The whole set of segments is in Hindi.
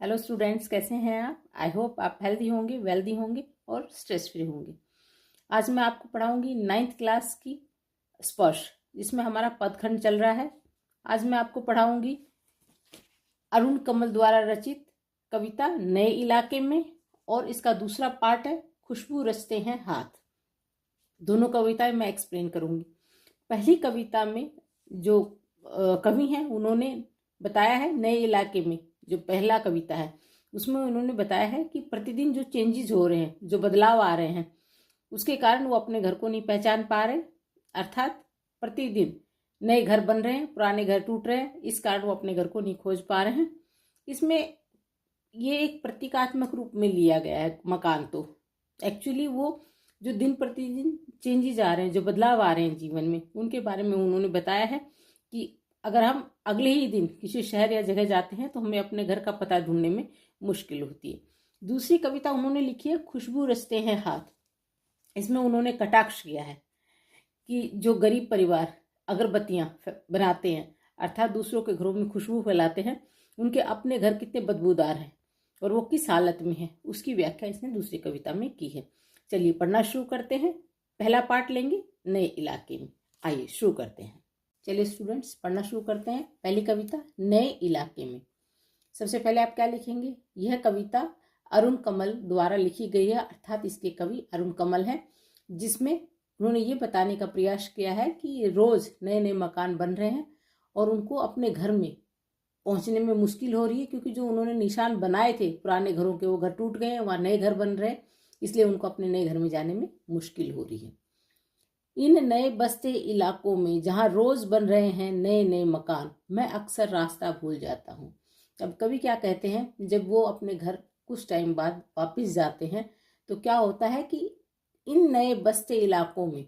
हेलो स्टूडेंट्स, कैसे हैं आप? आई होप आप हेल्दी होंगे, वेल्दी होंगे और स्ट्रेस फ्री होंगे। आज मैं आपको पढ़ाऊंगी 9th क्लास की स्पर्श, जिसमें हमारा पदखंड चल रहा है। आज मैं आपको पढ़ाऊंगी अरुण कमल द्वारा रचित कविता नए इलाके में, और इसका दूसरा पार्ट है खुशबू रचते हैं हाथ। दोनों कविताएं मैं एक्सप्लेन करूंगी। पहली कविता में जो कवि हैं उन्होंने बताया है नए इलाके में, जो पहला कविता है उसमें उन्होंने बताया है कि प्रतिदिन जो चेंजेस हो रहे हैं, जो बदलाव आ रहे हैं, उसके कारण वो अपने घर को नहीं पहचान पा रहे। अर्थात प्रतिदिन नए घर बन रहे हैं, पुराने घर टूट रहे हैं, इस कारण वो अपने घर को नहीं खोज पा रहे हैं। इसमें ये एक प्रतीकात्मक रूप में लिया गया है मकान। तो एक्चुअली वो जो दिन प्रतिदिन चेंजेस आ रहे हैं, जो बदलाव आ रहे हैं जीवन में, उनके बारे में उन्होंने बताया है कि अगर हम अगले ही दिन किसी शहर या जगह जाते हैं तो हमें अपने घर का पता ढूंढने में मुश्किल होती है। दूसरी कविता उन्होंने लिखी है खुशबू रचते हैं हाथ। इसमें उन्होंने कटाक्ष किया है कि जो गरीब परिवार अगरबत्तियां बनाते हैं, अर्थात दूसरों के घरों में खुशबू फैलाते हैं, उनके अपने घर कितने बदबूदार हैं और वो किस हालत में है, उसकी व्याख्या इसने दूसरी कविता में की है। चलिए पढ़ना शुरू करते हैं। पहला पार्ट लेंगे नए इलाके में। आइए शुरू करते हैं। चलिए स्टूडेंट्स पढ़ना शुरू करते हैं। पहली कविता नए इलाके में। सबसे पहले आप क्या लिखेंगे? यह कविता अरुण कमल द्वारा लिखी गई है, अर्थात इसके कवि अरुण कमल हैं, जिसमें उन्होंने ये बताने का प्रयास किया है कि रोज नए नए मकान बन रहे हैं और उनको अपने घर में पहुंचने में मुश्किल हो रही है, क्योंकि जो उन्होंने निशान बनाए थे पुराने घरों के, वो घर टूट गए हैं, वहाँ नए घर बन रहे हैं, इसलिए उनको अपने नए घर में जाने में मुश्किल हो रही है। इन नए बसते इलाकों में जहाँ रोज बन रहे हैं नए नए मकान, मैं अक्सर रास्ता भूल जाता हूँ। अब कवि क्या कहते हैं, जब वो अपने घर कुछ टाइम बाद वापस जाते हैं तो क्या होता है कि इन नए बसते इलाकों में,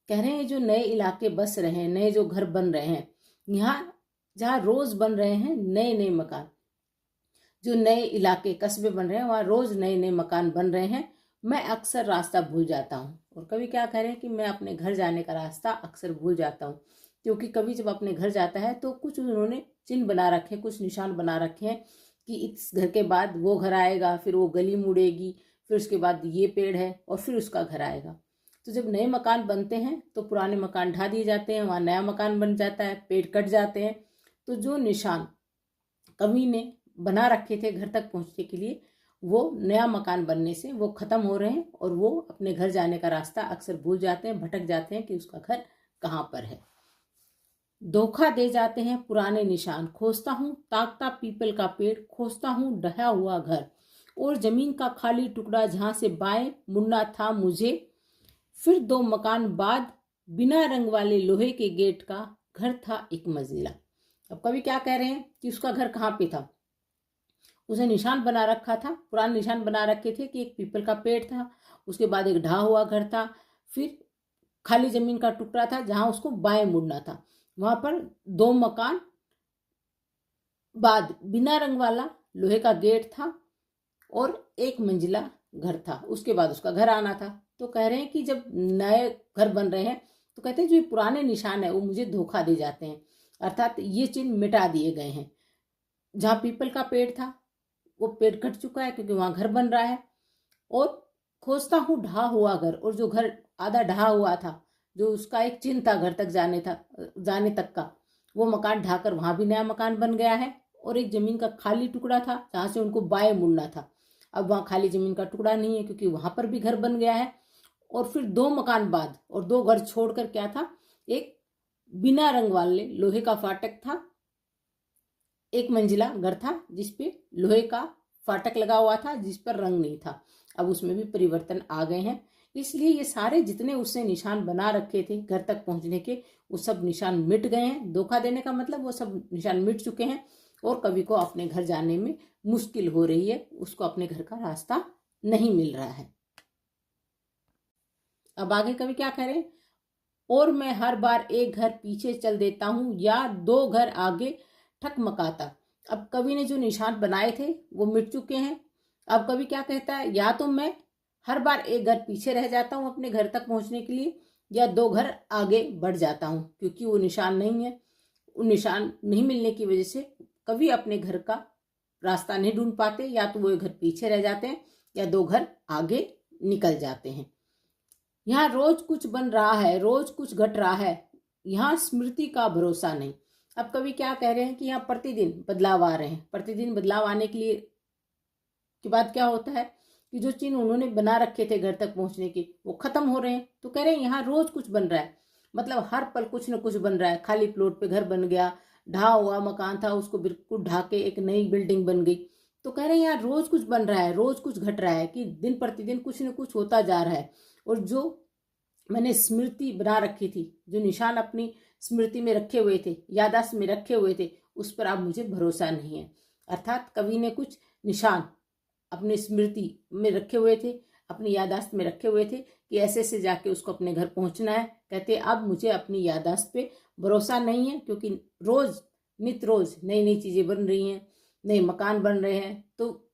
कह रहे हैं जो नए इलाके बस रहे हैं, नए जो घर बन रहे हैं, यहाँ जहाँ रोज बन रहे हैं नए नए मकान, जो नए इलाके कस्बे बन रहे हैं वहाँ रोज नए नए मकान बन रहे हैं, मैं अक्सर रास्ता भूल जाता हूँ। और कवि क्या कह रहे हैं कि मैं अपने घर जाने का रास्ता अक्सर भूल जाता हूँ, क्योंकि कवि जब अपने घर जाता है तो कुछ उन्होंने चिन्ह बना रखे, कुछ निशान बना रखे हैं कि इस घर के बाद वो घर आएगा, फिर वो गली मुड़ेगी, फिर उसके बाद ये पेड़ है और फिर उसका घर आएगा। तो जब नए मकान बनते हैं तो पुराने मकान ढा दिए जाते हैं, वहाँ नया मकान बन जाता है, पेड़ कट जाते हैं। तो जो निशान कवि ने बना रखे थे घर तक पहुंचने के लिए, वो नया मकान बनने से वो खत्म हो रहे हैं और वो अपने घर जाने का रास्ता अक्सर भूल जाते हैं, भटक जाते हैं कि उसका घर कहाँ पर है। धोखा दे जाते हैं पुराने निशान, खोजता हूँ ताकता पीपल का पेड़, खोजता हूँ ढहा हुआ घर और जमीन का खाली टुकड़ा जहाँ से बाएं मुड़ना था मुझे। फिर 2 मकान बाद बिना रंग वाले लोहे के गेट का घर था एक मंजिला। अब कवि क्या कह रहे हैं कि उसका घर कहाँ पे था? उसने निशान बना रखा था, पुराने निशान बना रखे थे कि एक पीपल का पेड़ था, उसके बाद एक ढहा हुआ घर था, फिर खाली जमीन का टुकड़ा था जहां उसको बाएं मुड़ना था, वहां पर 2 मकान बाद बिना रंग वाला लोहे का गेट था और एक मंजिला घर था, उसके बाद उसका घर आना था। तो कह रहे हैं कि जब नए घर बन रहे हैं तो कहते हैं जो पुराने निशान है वो मुझे धोखा दे जाते हैं, अर्थात ये चिन्ह मिटा दिए गए हैं। जहाँ पीपल का पेड़ था वो पेड़ कट चुका है क्योंकि वहां घर बन रहा है, और खोजता हूँ ढहा हुआ घर, और जो घर आधा ढहा हुआ था, जो उसका एक चिन्ह था घर तक जाने तक का, वो मकान ढाकर वहां भी नया मकान बन गया है। और एक जमीन का खाली टुकड़ा था जहां से उनको बाएं मुड़ना था, अब वहां खाली जमीन का टुकड़ा नहीं है क्योंकि वहां पर भी घर बन गया है। और फिर 2 मकान बाद और 2 घर छोड़कर क्या था, एक बिना रंग वाले लोहे का फाटक था, एक मंजिला घर था जिसपे लोहे का फाटक लगा हुआ था, जिस पर रंग नहीं था। अब उसमें भी परिवर्तन आ गए हैं, इसलिए ये सारे जितने उसने निशान बना रखे थे घर तक पहुंचने के, वो सब निशान मिट गए हैं। धोखा देने का मतलब वो सब निशान मिट चुके हैं और कवि को अपने घर जाने में मुश्किल हो रही है, उसको अपने घर का रास्ता नहीं मिल रहा है। अब आगे कवि क्या कह रहे हैं, और मैं हर बार एक घर पीछे चल देता हूँ या 2 घर आगे ठकमकाता। अब कवि ने जो निशान बनाए थे वो मिट चुके हैं। अब कवि क्या कहता है, या तो मैं हर बार एक घर पीछे रह जाता हूँ अपने घर तक पहुंचने के लिए, या 2 घर आगे बढ़ जाता हूँ, क्योंकि वो निशान नहीं है। वो निशान नहीं मिलने की वजह से कवि अपने घर का रास्ता नहीं ढूंढ पाते, या तो वो घर पीछे रह जाते हैं या 2 घर आगे निकल जाते हैं। यहाँ रोज कुछ बन रहा है, रोज कुछ घट रहा है, यहाँ स्मृति का भरोसा नहीं। अब कवि क्या कह रहे हैं कि यहाँ प्रतिदिन बदलाव आ रहे हैं। प्रतिदिन बदलाव आने के लिए के बाद क्या होता है कि जो चिन्ह उन्होंने बना रखे थे घर तक पहुंचने के, वो खत्म हो रहे हैं। तो कह रहे हैं यहाँ रोज कुछ बन रहा है, मतलब हर पल कुछ न कुछ बन रहा है। खाली प्लॉट पे घर बन गया, ढहा हुआ मकान था उसको बिल्कुल ढा के एक नई बिल्डिंग बन गई। तो कह रहे हैं यहाँ रोज कुछ बन रहा है, रोज कुछ घट रहा है, कि दिन प्रतिदिन कुछ न कुछ होता जा रहा है। और जो मैंने स्मृति बना रखी थी, जो निशान अपनी स्मृति में रखे हुए थे, याददाश्त में रखे हुए थे, उस पर अब मुझे भरोसा नहीं है। अर्थात कवि ने कुछ निशान अपनी स्मृति में रखे हुए थे, अपनी याददाश्त में रखे हुए थे कि ऐसे से जाके उसको अपने घर पहुंचना है। कहते अब मुझे अपनी याददाश्त पे भरोसा नहीं है, क्योंकि रोज नित रोज नई नई चीजें बन रही हैं, नए मकान बन रहे हैं, तो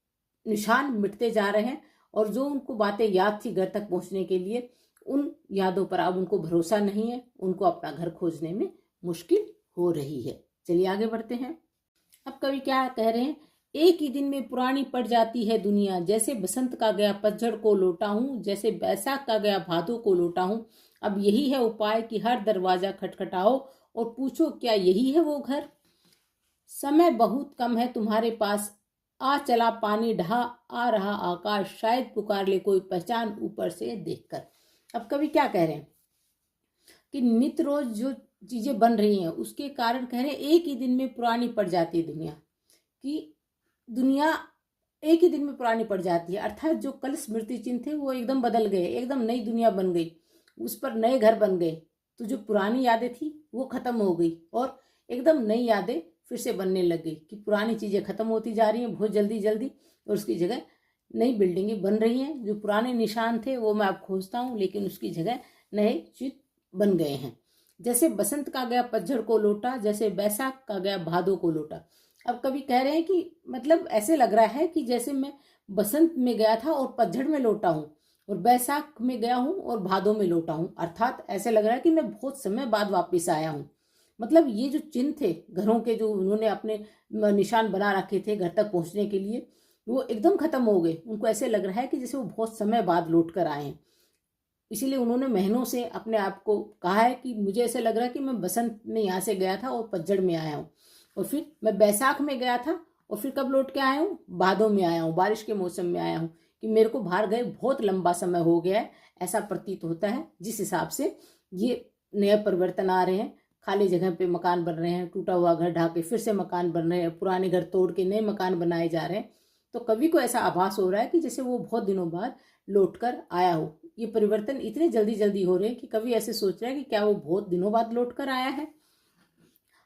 निशान मिटते जा रहे हैं। और जो उनको बातें याद थी घर तक पहुंचने के लिए, उन यादों पर अब उनको भरोसा नहीं है, उनको अपना घर खोजने में मुश्किल हो रही है। चलिए आगे बढ़ते हैं। अब कवि क्या कह रहे हैं, एक ही दिन में पुरानी पड़ जाती है दुनिया, जैसे बसंत का गया पतझड़ को लौटा हूं, जैसे बैसाख का गया भादों को लौटा हूं। अब यही है उपाय कि हर दरवाजा खटखटाओ और पूछो क्या यही है वो घर। समय बहुत कम है तुम्हारे पास, आ चला पानी ढहा आ रहा आकाश, शायद पुकार ले कोई पहचान ऊपर से देखकर। अब कवि क्या कह रहे हैं कि नित्य रोज जो चीजें बन रही हैं उसके कारण कह रहे हैं एक ही दिन में पुरानी पड़ जाती है दुनिया, कि दुनिया एक ही दिन में पुरानी पड़ जाती है। अर्थात जो कल स्मृति चिन्ह थे वो एकदम बदल गए, एकदम नई दुनिया बन गई, उस पर नए घर बन गए। तो जो पुरानी यादें थी वो खत्म हो गई और एकदम नई यादें फिर से बनने लग गई, कि पुरानी चीजें खत्म होती जा रही हैं बहुत जल्दी जल्दी, और उसकी जगह नई बिल्डिंगें बन रही हैं। जो पुराने निशान थे वो मैं अब खोजता हूँ, लेकिन उसकी जगह नए चित्र बन गए हैं। जैसे बसंत का गया पतझड़ को लौटा, जैसे बैसाख का गया भादों को लौटा। अब कवि कह रहे हैं कि मतलब ऐसे लग रहा है कि जैसे मैं बसंत में गया था और पतझड़ में लौटा हूँ, और बैसाख में गया हूँ और भादों में लौटा हूँ। अर्थात ऐसे लग रहा है कि मैं बहुत समय बाद वापस आया हूँ। मतलब ये जो चिन्ह थे घरों के, जो उन्होंने अपने निशान बना रखे थे घर तक पहुंचने के लिए, वो एकदम खत्म हो गए। उनको ऐसे लग रहा है कि जैसे वो बहुत समय बाद लौट कर आए हैं। इसीलिए उन्होंने महीनों से अपने आप को कहा है कि मुझे ऐसे लग रहा है कि मैं बसंत में यहाँ से गया था और पतझड़ में आया हूँ, और फिर मैं बैसाख में गया था और फिर कब लौट के आया हूँ, भादों में आया हूँ, बारिश के मौसम में आया हूँ, कि मेरे को बाहर गए बहुत लंबा समय हो गया है, ऐसा प्रतीत होता है। जिस हिसाब से ये नए परिवर्तन आ रहे हैं, खाली जगह पे मकान बन रहे हैं, टूटा हुआ घर ढा के फिर से मकान बन रहे हैं, पुराने घर तोड़ के नए मकान बनाए जा रहे हैं। तो कवि को ऐसा आभास हो रहा है कि जैसे वो बहुत दिनों बाद लौट कर आया हो। ये परिवर्तन इतने जल्दी जल्दी हो रहे हैं कि कवि ऐसे सोच रहा है कि क्या वो बहुत दिनों बाद लौट कर आया है।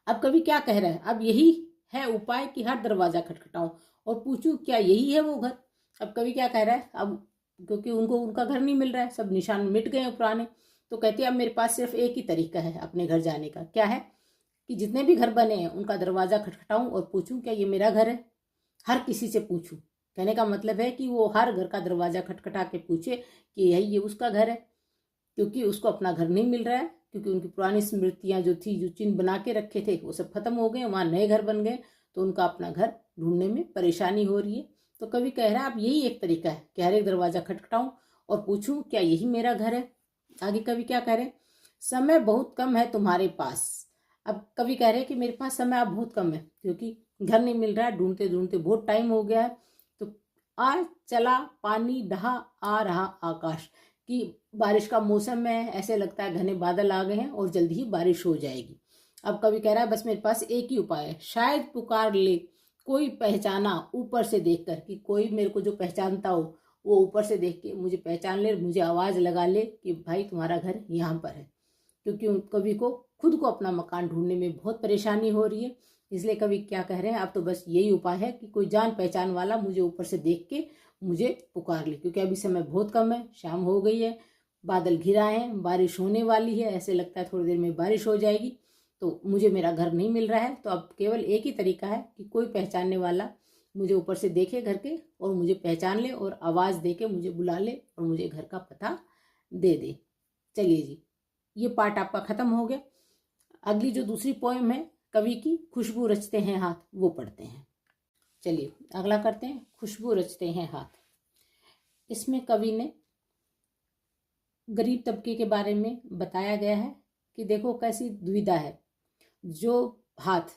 अब कवि क्या कह रहा है, अब यही है उपाय कि हर दरवाजा खटखटाओ और पूछूं क्या यही है वो घर। अब कवि क्या कह रहा है, अब क्योंकि उनको उनका घर नहीं मिल रहा है, सब निशान मिट गए हैं पुराने, तो कहते हैं अब मेरे पास सिर्फ एक ही तरीका है अपने घर जाने का। क्या है कि जितने भी घर बने हैं उनका दरवाजा खटखटाऊं और पूछूं क्या ये मेरा घर है। हर किसी से पूछूं, कहने का मतलब है कि वो हर घर का दरवाजा खटखटा के पूछे कि यही ये उसका घर है, क्योंकि उसको अपना घर नहीं मिल रहा है, क्योंकि उनकी पुरानी स्मृतियां जो थी, जो चिन्ह बना के रखे थे, वो सब खत्म हो गए, वहां नए घर बन गए, तो उनका अपना घर ढूंढने में परेशानी हो रही है। तो कवि कह रहा है अब यही एक तरीका है कि हर एक दरवाजा खटखटाऊं और पूछूं क्या यही मेरा घर है। आगे कवि क्या कह रहे हैं, समय बहुत कम है तुम्हारे पास। अब कवि कह रहे हैं कि मेरे पास समय अब बहुत कम है, क्योंकि घर नहीं मिल रहा है, ढूंढते ढूंढते बहुत टाइम हो गया है। तो आ चला पानी ढहा आ रहा आकाश, कि बारिश का मौसम है, ऐसे लगता है घने बादल आ गए हैं और जल्दी ही बारिश हो जाएगी। अब कवि कह रहा है बस मेरे पास एक ही उपाय है, शायद पुकार ले कोई पहचाना ऊपर से देखकर, कि कोई मेरे को जो पहचानता हो वो ऊपर से देख के मुझे पहचान ले, मुझे आवाज लगा ले कि भाई तुम्हारा घर यहाँ पर है। क्योंकि कवि को खुद को अपना मकान ढूंढने में बहुत परेशानी हो रही है, इसलिए कवि क्या कह रहे हैं, अब तो बस यही उपाय है कि कोई जान पहचान वाला मुझे ऊपर से देख के मुझे पुकार ले, क्योंकि अभी समय बहुत कम है, शाम हो गई है, बादल घिरा है, बारिश होने वाली है, ऐसे लगता है थोड़ी देर में बारिश हो जाएगी, तो मुझे मेरा घर नहीं मिल रहा है। तो अब केवल एक ही तरीका है कि कोई पहचानने वाला मुझे ऊपर से देखे घर के और मुझे पहचान ले और आवाज दे के मुझे बुला ले और मुझे घर का पता दे दे। चलिए जी, ये पार्ट आपका खत्म हो गया। अगली जो दूसरी पोएम है कवि की खुशबू रचते हैं हाथ, वो पढ़ते हैं। चलिए अगला करते हैं, खुशबू रचते हैं हाथ। इसमें कवि ने गरीब तबके के बारे में बताया गया है कि देखो कैसी दुविधा है। जो हाथ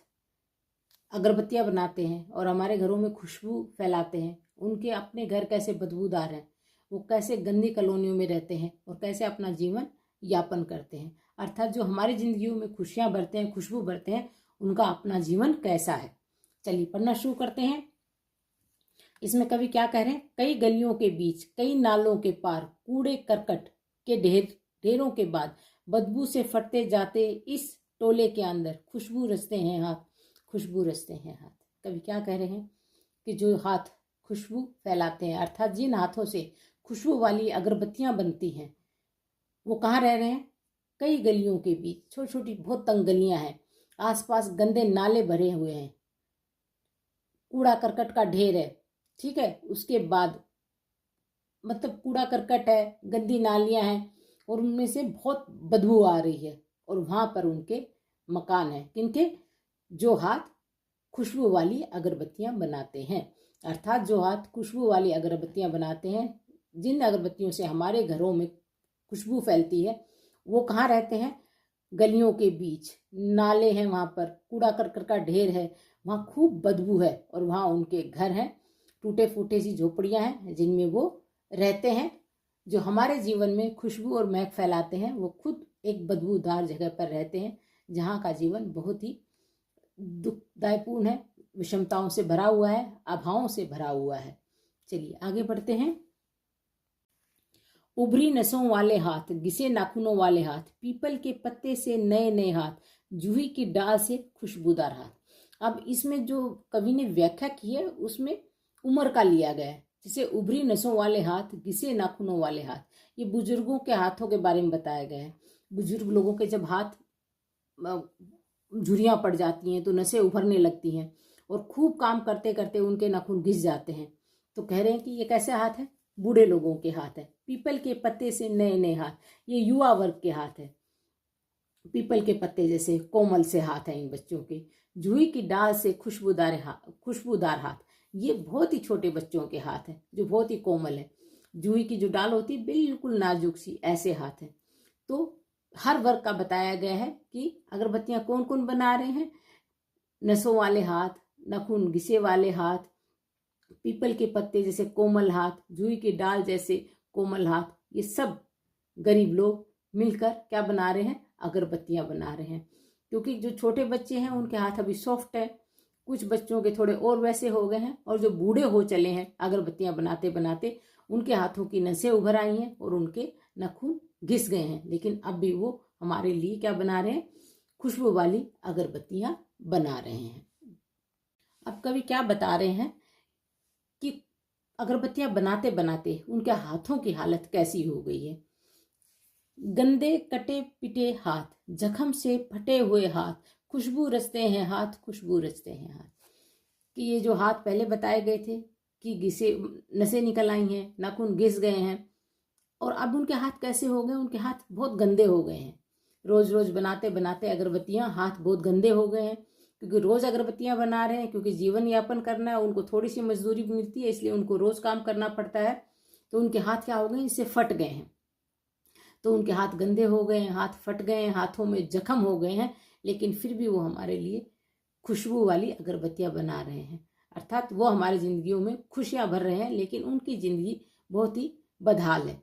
अगरबत्तियां बनाते हैं और हमारे घरों में खुशबू फैलाते हैं, उनके अपने घर कैसे बदबूदार हैं, वो कैसे गंदी कॉलोनियों में रहते हैं और कैसे अपना जीवन यापन करते हैं। अर्थात जो हमारी जिंदगियों में खुशियां भरते हैं, खुशबू भरते हैं, उनका अपना जीवन कैसा है। चलिए पढ़ना शुरू करते हैं। इसमें कवि क्या कह रहे हैं, कई गलियों के बीच, कई नालों के पार, कूड़े करकट के ढेरों के बाद, बदबू से फटते जाते इस टोले के अंदर, खुशबू रचते हैं हाथ, खुशबू रचते हैं हाथ। कवि क्या कह रहे हैं कि जो हाथ खुशबू फैलाते हैं, अर्थात जिन हाथों से खुशबू वाली अगरबत्तियां बनती हैं, वो कहाँ रह रहे हैं, कई गलियों के बीच, छोटी छोटी बहुत तंग गलियां हैं, आसपास गंदे नाले भरे हुए हैं, कूड़ा करकट का ढेर है, ठीक है। उसके बाद मतलब कूड़ा करकट है, गंदी नालियां हैं और उनमें से बहुत बदबू आ रही है, और वहां पर उनके मकान है, किनके, जो हाथ खुशबू वाली अगरबत्तियां बनाते हैं। अर्थात जो हाथ खुशबू वाली अगरबत्तियां बनाते हैं, जिन अगरबत्तियों से हमारे घरों में खुशबू फैलती है, वो कहाँ रहते हैं, गलियों के बीच, नाले हैं, वहां पर कूड़ा करकट का ढेर है, वहां खूब बदबू है, और वहां उनके घर हैं, टूटे फूटे सी झोपड़ियां हैं जिनमें वो रहते हैं। जो हमारे जीवन में खुशबू और महक फैलाते हैं, वो खुद एक बदबूदार जगह पर रहते हैं, जहाँ का जीवन बहुत ही दुखदायपूर्ण है, विषमताओं से भरा हुआ है, अभावों से भरा हुआ है। चलिए आगे बढ़ते हैं। उभरी नसों वाले हाथ, घिसे नाखूनों वाले हाथ, पीपल के पत्ते से नए नए हाथ, जूही की डाल से खुशबूदार हाथ। अब इसमें जो कवि ने व्याख्या की है उसमें उम्र का लिया गया है। जैसे उभरी नसों वाले हाथ, घिसे नाखूनों वाले हाथ, ये बुजुर्गों के हाथों के बारे में बताया गया है। बुजुर्ग लोगों के जब हाथ झुर्रियां पड़ जाती हैं तो नसें उभरने लगती हैं और खूब काम करते करते उनके नाखून घिस जाते हैं, तो कह रहे हैं कि ये कैसे हाथ है, बूढ़े लोगों के हाथ है। पीपल के पत्ते से नए नए हाथ, ये युवा वर्ग के हाथ है। पीपल के पत्ते जैसे कोमल से हाथ है इन बच्चों के। जूही की डाल से खुशबूदार हाथ, ये बहुत ही छोटे बच्चों के हाथ है, जो बहुत ही कोमल है। जूही की जो डाल होती है बिल्कुल नाजुक सी, ऐसे हाथ है। तो हर वर्ग का बताया गया है कि अगरबत्तियां कौन कौन बना रहे हैं, नसों वाले हाथ, नाखून घिसे वाले हाथ, पीपल के पत्ते जैसे कोमल हाथ, जूही की डाल जैसे कोमल हाथ, ये सब गरीब लोग मिलकर क्या बना रहे हैं, अगरबत्तियां बना रहे हैं। क्योंकि जो छोटे बच्चे हैं उनके हाथ अभी सॉफ्ट है, कुछ बच्चों के थोड़े और वैसे हो गए हैं, और जो बूढ़े हो चले हैं अगरबत्तियां बनाते बनाते, उनके हाथों की नसें उभर आई हैं और उनके नाखून घिस गए हैं, लेकिन अब भी वो हमारे लिए क्या बना रहे हैं, खुशबू वाली अगरबत्तियां बना रहे हैं। अब कवि क्या बता रहे हैं कि अगरबत्तियां बनाते बनाते उनके हाथों की हालत कैसी हो गई है। गंदे कटे पिटे हाथ, जख्म से फटे हुए हाथ, खुशबू रचते हैं हाथ, खुशबू रचते हैं हाथ। कि ये जो हाथ पहले बताए गए थे कि घिसे, नसें निकल आई हैं, नाखून घिस गए हैं, और अब उनके हाथ कैसे हो गए, उनके हाथ बहुत गंदे हो गए हैं। रोज रोज बनाते बनाते अगरबत्तियां हाथ बहुत गंदे हो गए हैं, क्योंकि रोज अगरबत्तियां बना रहे हैं, क्योंकि जीवन यापन करना है, उनको थोड़ी सी मजदूरी मिलती है, इसलिए उनको रोज काम करना पड़ता है। तो उनके हाथ क्या हो गए, इससे फट गए हैं, तो उनके हाथ गंदे हो गए हैं, हाथ फट गए हैं, हाथों में जख्म हो गए हैं, लेकिन फिर भी वो हमारे लिए खुशबू वाली अगरबत्तियां बना रहे हैं। अर्थात वो हमारी जिंदगियों में खुशियां भर रहे हैं, लेकिन उनकी जिंदगी बहुत ही बदहाल है,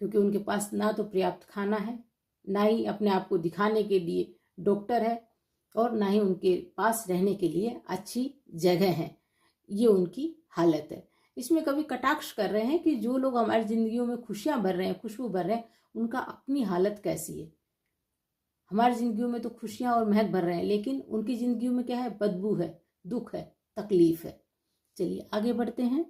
क्योंकि उनके पास ना तो पर्याप्त खाना है, ना ही अपने आप को दिखाने के लिए डॉक्टर है, और ना ही उनके पास रहने के लिए अच्छी जगह है। ये उनकी हालत है। इसमें कभी कटाक्ष कर रहे हैं कि जो लोग हमारी जिंदगियों में खुशियां भर रहे हैं, खुशबू भर रहे हैं, उनका अपनी हालत कैसी है। हमारी जिंदगियों में तो खुशियां और महक भर रहे हैं, लेकिन उनकी जिंदगियों में क्या है, बदबू है, दुख है, तकलीफ है। चलिए आगे बढ़ते हैं।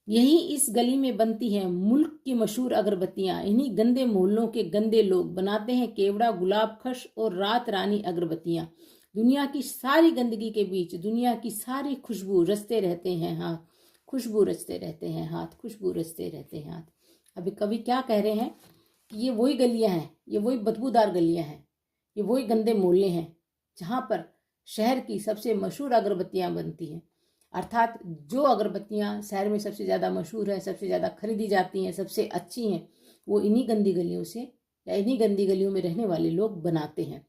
यही इस गली में बनती हैं मुल्क की मशहूर अगरबत्तियां, इन्हीं गंदे मोहल्लों के गंदे लोग बनाते हैं केवड़ा, गुलाब, खश और रात रानी अगरबत्तियां। दुनिया की सारी गंदगी के बीच दुनिया की सारी खुशबू रचते रहते हैं हाथ, खुशबू रचते रहते हैं हाथ, खुशबू रचते रहते हैं हाथ। अभी कवि क्या कह रहे हैं कि ये वही गलियां हैं, ये वही बदबूदार गलियां हैं, ये वही गंदे मोहल्ले हैं जहां पर शहर की सबसे मशहूर अगरबत्तियां बनती हैं। अर्थात जो अगरबत्तियाँ शहर में सबसे ज़्यादा मशहूर है, सबसे ज़्यादा खरीदी जाती हैं, सबसे अच्छी हैं, वो इन्हीं गंदी गलियों से या इन्हीं गंदी गलियों में रहने वाले लोग बनाते हैं।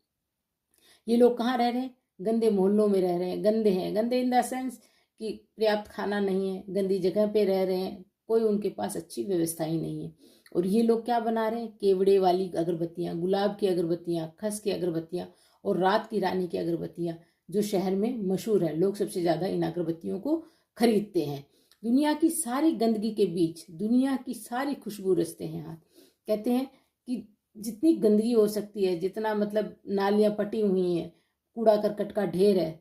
ये लोग कहाँ रह रहे हैं? गंदे मोहल्लों में रह रहे हैं। गंदे हैं, गंदे इन द सेंस कि पर्याप्त खाना नहीं है, गंदी जगह पे रह रहे हैं, कोई उनके पास अच्छी व्यवस्था ही नहीं है। और ये लोग क्या बना रहे हैं? केवड़े वाली अगरबत्तियाँ, गुलाब की अगरबत्तियाँ, खस की अगरबत्तियाँ और रात की रानी की अगरबत्तियाँ, जो शहर में मशहूर है। लोग सबसे ज़्यादा इन अगरबत्तियों को खरीदते हैं। दुनिया की सारी गंदगी के बीच दुनिया की सारी खुशबू रचते हैं हाथ। कहते हैं कि जितनी गंदगी हो सकती है, जितना मतलब नालियाँ पटी हुई हैं, कूड़ा करकट का ढेर है,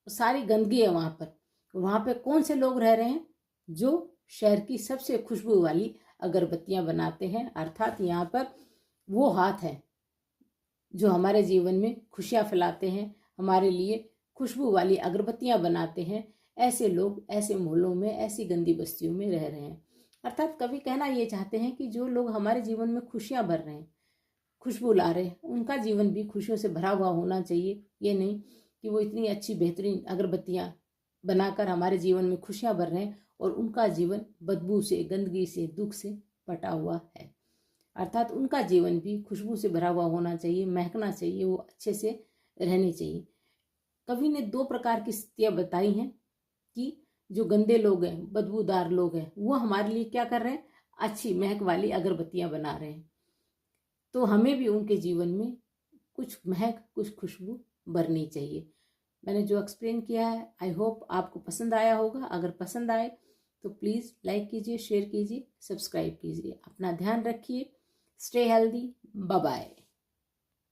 सारी गंदगी है वहाँ पर। वहाँ पे कौन से लोग रह रहे हैं? जो शहर की सबसे खुशबू वाली अगरबत्तियाँ बनाते हैं। अर्थात यहाँ पर वो हाथ हैं जो हमारे जीवन में खुशियाँ फैलाते हैं, हमारे लिए खुशबू वाली अगरबत्तियाँ बनाते हैं। ऐसे लोग ऐसे मोहल्लों में, ऐसी गंदी बस्तियों में रह रहे हैं। अर्थात कवि कहना ये चाहते हैं कि जो लोग हमारे जीवन में खुशियाँ भर रहे हैं, खुशबू ला रहे हैं, उनका जीवन भी खुशियों से भरा हुआ होना चाहिए। ये नहीं कि वो इतनी अच्छी बेहतरीन अगरबत्तियाँ बनाकर हमारे जीवन में खुशियाँ भर रहे हैं और उनका जीवन बदबू से, गंदगी से, दुख से पटा हुआ है। अर्थात उनका जीवन भी खुशबू से भरा हुआ होना चाहिए, महकना चाहिए, वो अच्छे से रहनी चाहिए। कवि ने 2 प्रकार की स्थितियाँ बताई हैं कि जो गंदे लोग हैं, बदबूदार लोग हैं, वो हमारे लिए क्या कर रहे हैं? अच्छी महक वाली अगरबत्तियाँ बना रहे हैं। तो हमें भी उनके जीवन में कुछ महक, कुछ खुशबू भरनी चाहिए। मैंने जो एक्सप्लेन किया है, आई होप आपको पसंद आया होगा। अगर पसंद आए तो प्लीज़ लाइक कीजिए, शेयर कीजिए, सब्सक्राइब कीजिए। अपना ध्यान रखिए। Stay healthy. Bye bye.